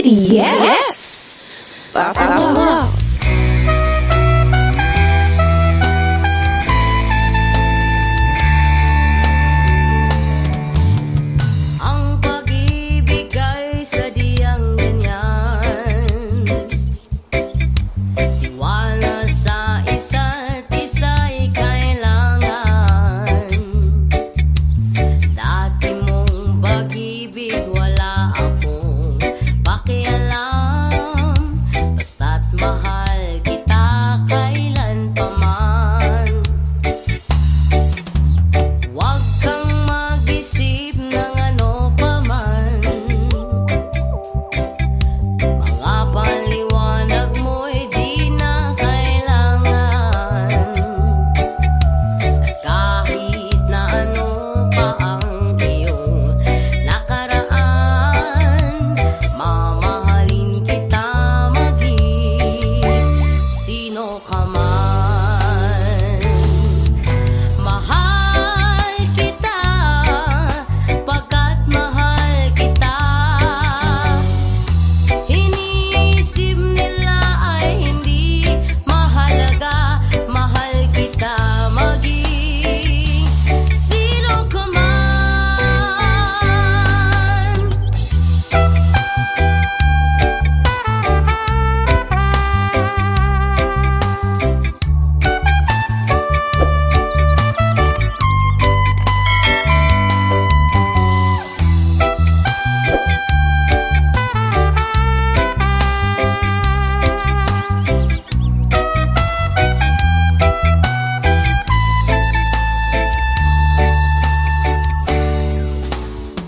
Yes! Wow. Ang pag-ibig ay sadyang ganyan. Tiwala sa isa't isa'y kailangan. Dati mong pag-ibig wala akong pakialam. Basta't mahal kita kailan pa man. Huwag kang mag-isip ng ano pa man. Mga paliwanag mo'y di na kailangan. Kahit na ano pa ang iyong nakaraan, mamahalin kita maging sino ka man. Mahal kita pagkat mahal kita. Iniisip nila ay hindi mahalaga. Mahal kita maging sino ka man.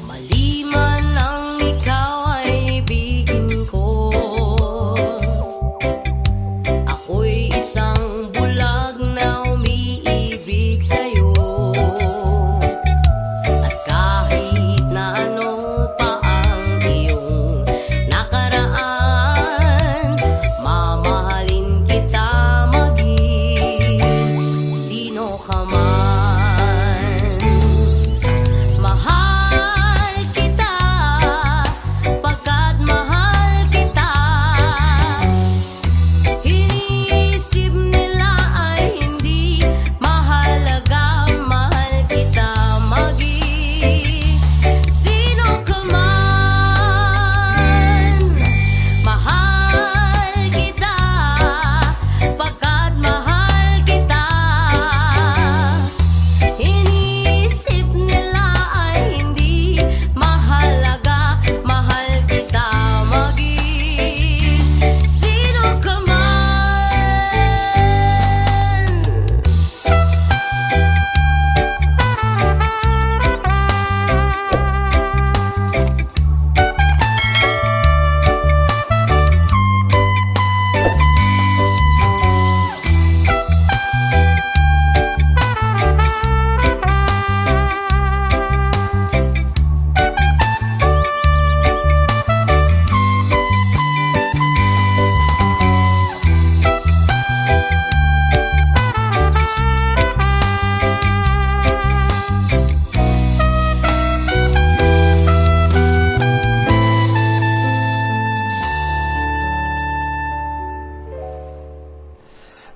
Maliman ang ikaw ay ibigin ko, ako'y isang bulag na umiibig sa'yo. At kahit na ano pa ang iyong nakaraan, mamahalin kita maging sino ka man. Mahal kita pagkat mahal kita. Iniisip nila ay hindi mahalaga. Mahal kita maging sino ka man. Mahal kita pagkat mahal kita. Iniisip nila ay hindi mahalaga. Mahal kita maging sino ka man.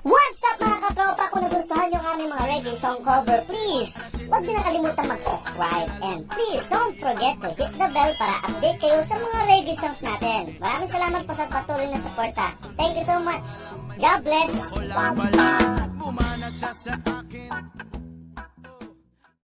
What's up mga katropa? Kung nagustuhan yung aming mga reggae song cover, please huwag din nakalimutan mag-subscribe. And please don't forget to hit the bell para update kayo sa mga reggae songs natin. Maraming salamat po sa patuloy na suporta. Thank you so much. God bless.